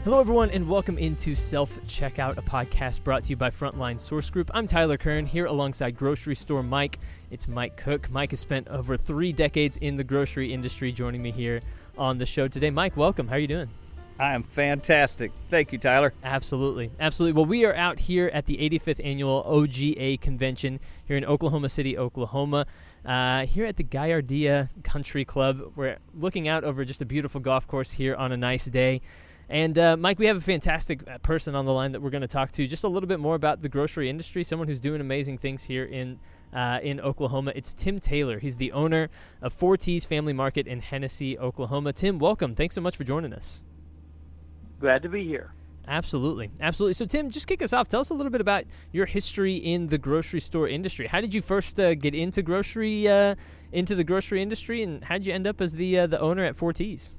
Hello, everyone, and welcome into Self-Checkout, a podcast brought to you by Frontline Source Group. I'm Tyler Kern, here alongside grocery store Mike. It's Mike Cook. Mike has spent over 3 decades in the grocery industry, joining me here on the show today. Mike, welcome. How are you doing? I am fantastic. Thank you, Tyler. Absolutely. Well, we are out here at the 85th Annual OGA Convention here in Oklahoma City, Oklahoma, here at the Gallardia Country Club. We're looking out over just a beautiful golf course here on a nice day. And, Mike, we have a fantastic person on the line that we're going to talk to just a little bit more about the grocery industry, someone who's doing amazing things here in Oklahoma. It's Tim Taylor. He's the owner of 4T's Family Market in Hennessy, Oklahoma. Tim, welcome. Thanks so much for joining us. Glad to be here. Absolutely. So, Tim, just kick us off. Tell us a little bit about your history in the grocery store industry. How did you first get into the grocery industry, and how did you end up as the owner at 4T's?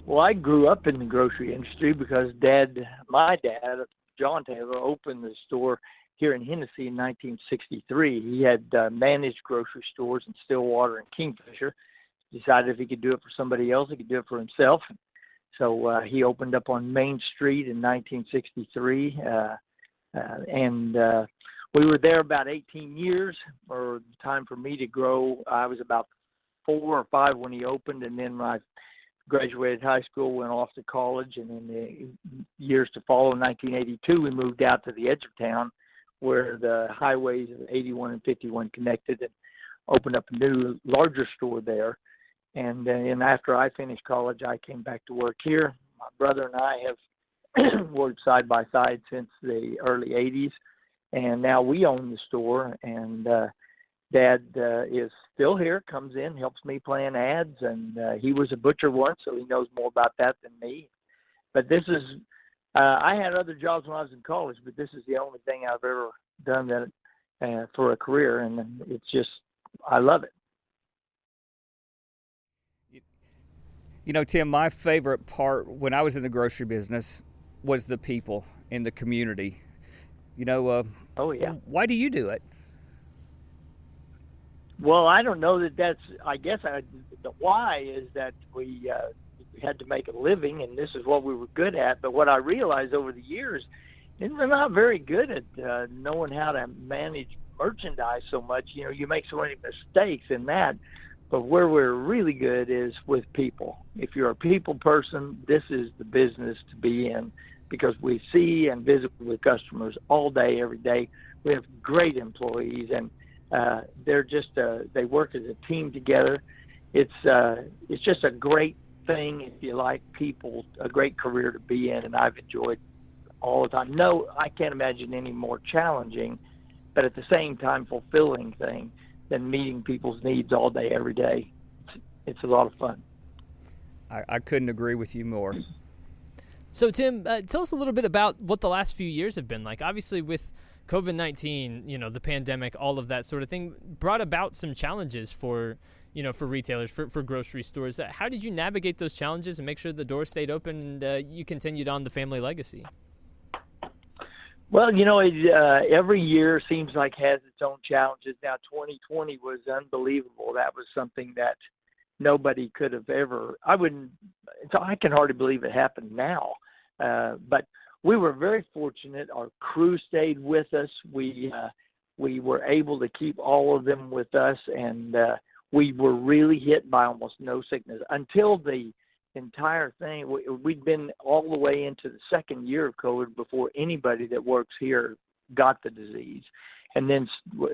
Well, I grew up in the grocery industry because my dad, John Taylor, opened the store here in Hennessy in 1963. He had managed grocery stores in Stillwater and Kingfisher. Decided if he could do it for somebody else, he could do it for himself. So he opened up on Main Street in 1963, and we were there about 18 years, or time for me to grow. I was about 4 or 5 when he opened, and then I graduated high school, went off to college, and in the years to follow, in 1982, we moved out to the edge of town where the highways of 81 and 51 connected, and opened up a new, larger store there. And then after I finished college, I came back to work here. My brother and I have worked side by side since the early 80s, and now we own the store, and Dad is still here, comes in, helps me plan ads, and he was a butcher once, so he knows more about that than me. But this is, I had other jobs when I was in college, but this is the only thing I've ever done that for a career, and it's just, I love it. You know, Tim, my favorite part when I was in the grocery business was the people in the community. You know, oh yeah. Why do you do it? Well, I don't know that's, the why is that we had to make a living, and this is what we were good at. But what I realized over the years is we're not very good at knowing how to manage merchandise so much. You know, you make so many mistakes in that. But where we're really good is with people. If you're a people person, this is the business to be in, because we see and visit with customers all day, every day. We have great employees, and they're just they work as a team together. It's just a great thing if you like people, a great career to be in, and I've enjoyed all the time. No, I can't imagine any more challenging, but at the same time fulfilling thing than meeting people's needs all day, every day. It's a lot of fun. I couldn't agree with you more. So, Tim, tell us a little bit about what the last few years have been like. Obviously, with COVID-19, you know, the pandemic, all of that sort of thing brought about some challenges for retailers, for grocery stores. How did you navigate those challenges and make sure the doors stayed open and you continued on the family legacy? Well, you know, every year seems like has its own challenges. Now, 2020 was unbelievable. That was something that nobody could have ever. I can hardly believe it happened now. But we were very fortunate. Our crew stayed with us. We were able to keep all of them with us, and we were really hit by almost no sickness until the entire thing. We'd been all the way into the second year of COVID before anybody that works here got the disease. And then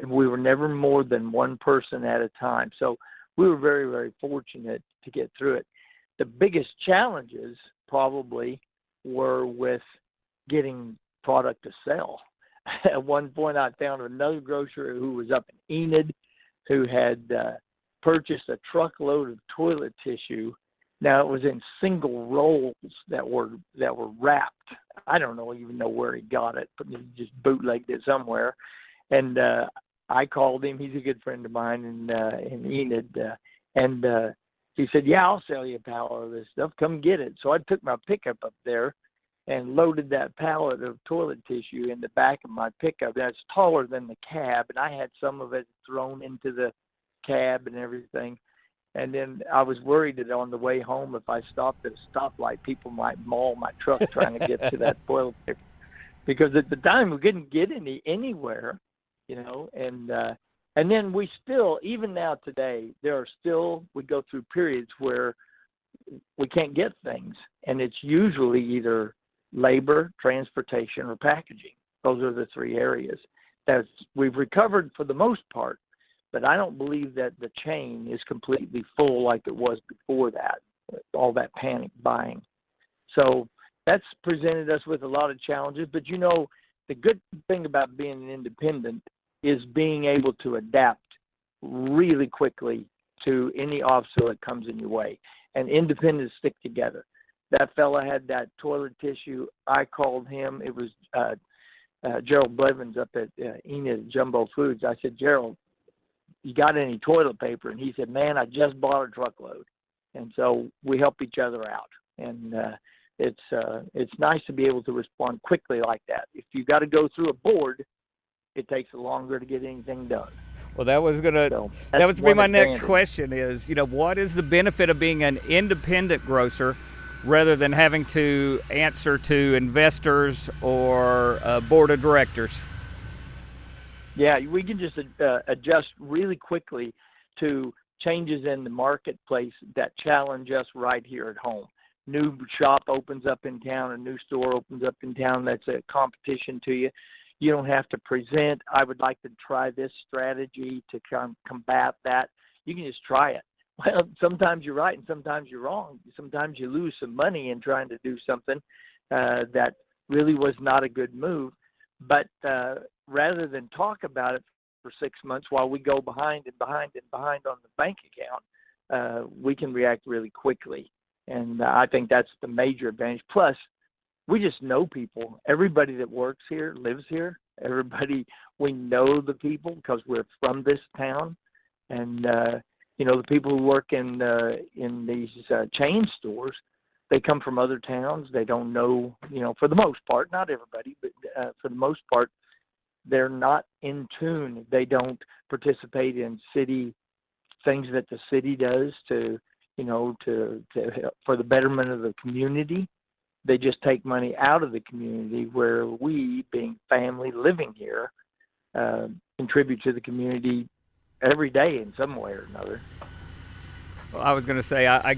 we were never more than one person at a time. So we were very, very fortunate to get through it. The biggest challenges probably were with getting product to sell. At one point I found another grocer who was up in Enid who had purchased a truckload of toilet tissue. Now, it was in single rolls that were wrapped. I don't even know where he got it, but he just bootlegged it somewhere. And I called him. He's a good friend of mine in Enid. And he said, yeah, I'll sell you a pallet of this stuff. Come get it. So I took my pickup up there and loaded that pallet of toilet tissue in the back of my pickup. That's taller than the cab, and I had some of it thrown into the cab and everything. And then I was worried that on the way home, if I stopped at a stoplight, people might maul my truck trying to get to that toilet paper. Because at the time we couldn't get anywhere, and then we still, even now today, we go through periods where we can't get things, and it's usually either labor, transportation, or packaging. Those are the three areas that we've recovered for the most part, but I don't believe that the chain is completely full like it was before that, all that panic buying. So that's presented us with a lot of challenges, but the good thing about being an independent is being able to adapt really quickly to any obstacle that comes in your way. And independents stick together. That fella had that toilet tissue. I called him. It was Gerald Blevins up at Enid Jumbo Foods. I said, Gerald, you got any toilet paper? And he said, man, I just bought a truckload. And so we help each other out. And it's nice to be able to respond quickly like that. If you got to go through a board, it takes longer to get anything done. Well, that was be my next question is, what is the benefit of being an independent grocer rather than having to answer to investors or a board of directors? Yeah, we can just adjust really quickly to changes in the marketplace that challenge us right here at home. New shop opens up in town, a new store opens up in town that's a competition to you. You don't have to present, I would like to try this strategy to combat that. You can just try it. Well, sometimes you're right and sometimes you're wrong. Sometimes you lose some money in trying to do something that really was not a good move. But rather than talk about it for 6 months while we go behind on the bank account, we can react really quickly. And I think that's the major advantage. Plus, we just know people. Everybody that works here lives here. We know the people because we're from this town. And, the people who work in these chain stores, they come from other towns. They don't know, for the most part, not everybody, but for the most part, they're not in tune. They don't participate in city things that the city does to for the betterment of the community. They just take money out of the community where we, being family living here, contribute to the community every day in some way or another. Well, I was going to say, I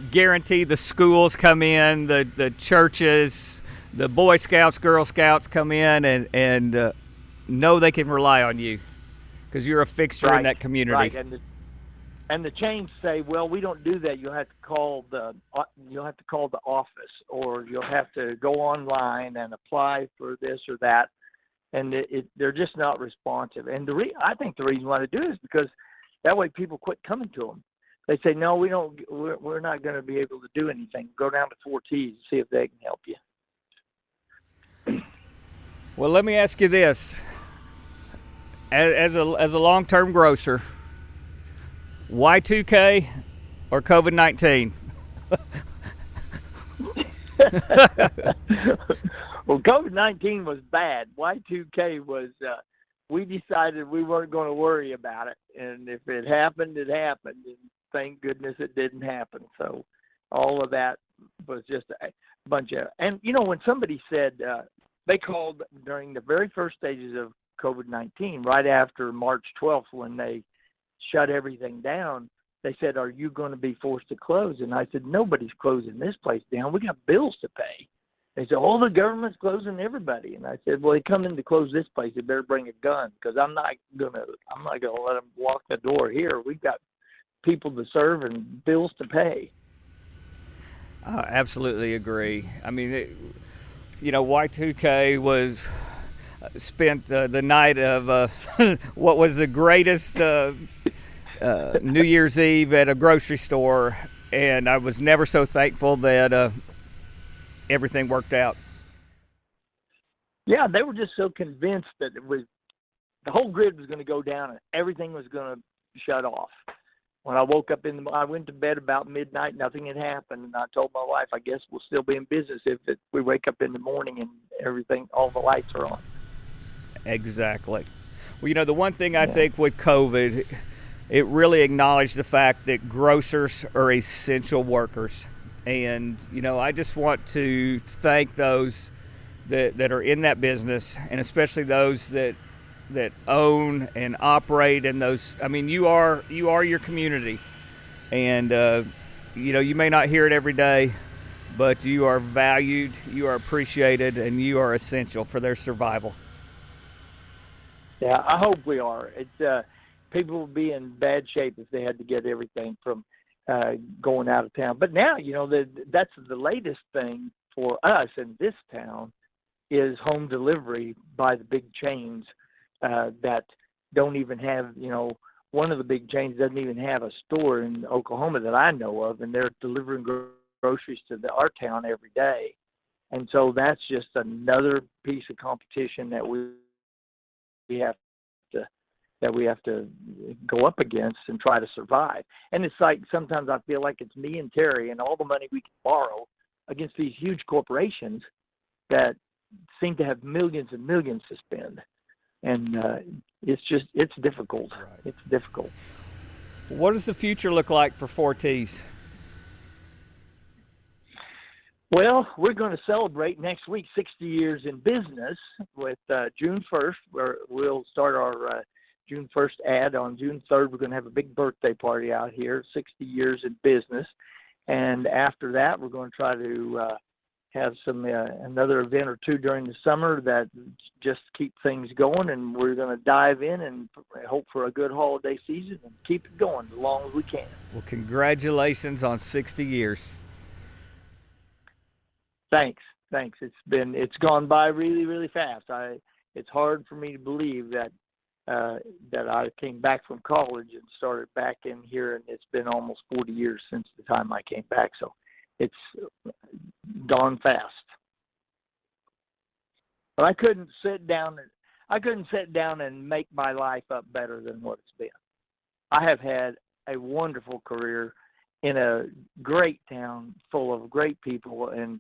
guarantee the schools come in, the churches, the Boy Scouts, Girl Scouts come in and know they can rely on you because you're a fixture in that community. Right. And the chains say, well, we don't do that. You'll have to call the office, or you'll have to go online and apply for this or that. And they're just not responsive. And I think the reason why they do it is because that way people quit coming to them. They say, no, we're not going to be able to do anything. Go down to 4Ts and see if they can help you. Well, let me ask you this: as a long-term grocer, Y2K or COVID-19? Well, COVID-19 was bad. Y2K was, we decided we weren't going to worry about it. And if it happened, it happened. And thank goodness it didn't happen. So all of that was just a bunch of, and when somebody said, they called during the very first stages of COVID-19, right after March 12th, when they shut everything down, they said, are you going to be forced to close? And I said, nobody's closing this place down. We got bills to pay. They said, oh, the government's closing everybody. And I said, well, they come in to close this place, they better bring a gun, because I'm not gonna let them walk the door here. We've got people to serve and bills to pay. I absolutely agree. I mean, Y2K was spent the night of what was the greatest New Year's Eve at a grocery store, and I was never so thankful that everything worked out. Yeah, they were just so convinced that the whole grid was going to go down and everything was going to shut off. When I woke up I went to bed about midnight, nothing had happened, and I told my wife, I guess we'll still be in business if we wake up in the morning and everything, all the lights are on. Exactly. Well, the one thing I think with COVID, it really acknowledged the fact that grocers are essential workers. And, I just want to thank those that are in that business, and especially those that own and operate in those. I mean, you are your community. And, you may not hear it every day, but you are valued, you are appreciated, and you are essential for their survival. Yeah, I hope we are. People would be in bad shape if they had to get everything from going out of town. But now, that's the latest thing for us in this town is home delivery by the big chains that don't even have, one of the big chains doesn't even have a store in Oklahoma that I know of, and they're delivering groceries to our town every day. And so that's just another piece of competition that we have to go up against and try to survive. And it's like sometimes I feel like it's me and Terry and all the money we can borrow against these huge corporations that seem to have millions and millions to spend. And it's difficult. Right. It's difficult. What does the future look like for 4Ts? Well, we're going to celebrate next week 60 years in business with June 1st, where we'll start our June 1st ad. On June 3rd, we're going to have a big birthday party out here, 60 years in business. And after that, we're going to try to have another event or two during the summer that just keep things going. And we're going to dive in and hope for a good holiday season and keep it going as long as we can. Well, congratulations on 60 years. Thanks. It's gone by really, really fast. It's hard for me to believe that I came back from college and started back in here, and it's been almost 40 years since the time I came back. So it's gone fast. But I couldn't sit down and make my life up better than what it's been. I have had a wonderful career in a great town full of great people, and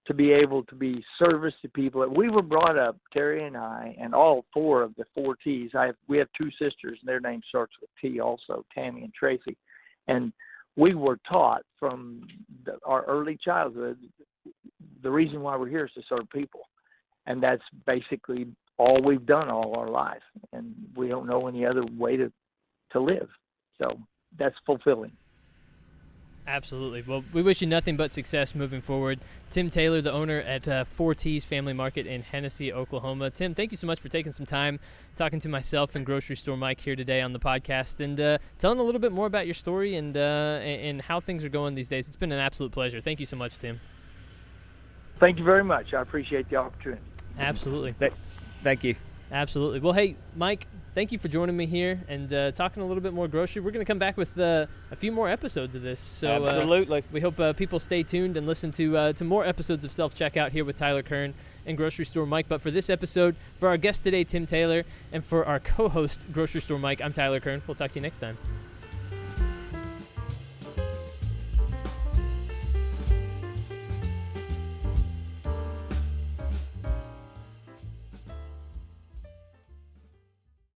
to be able to be service to people. We were brought up, Terry and I, and all four of the 4Ts. We have two sisters, and their name starts with T also, Tammy and Tracy. And we were taught from our early childhood, the reason why we're here is to serve people. And that's basically all we've done all our life. And we don't know any other way to live. So that's fulfilling. Absolutely. Well, we wish you nothing but success moving forward. Tim Taylor, the owner at 4T's Family Market in Hennessy, Oklahoma. Tim, thank you so much for taking some time talking to myself and Grocery Store Mike here today on the podcast and telling a little bit more about your story and how things are going these days. It's been an absolute pleasure. Thank you so much, Tim. Thank you very much. I appreciate the opportunity. Absolutely. Thank you. Absolutely. Well, hey, Mike, thank you for joining me here and talking a little bit more grocery. We're going to come back with a few more episodes of this. So, absolutely. We hope people stay tuned and listen to more episodes of Self-Checkout here with Tyler Kern and Grocery Store Mike. But for this episode, for our guest today, Tim Taylor, and for our co-host, Grocery Store Mike, I'm Tyler Kern. We'll talk to you next time.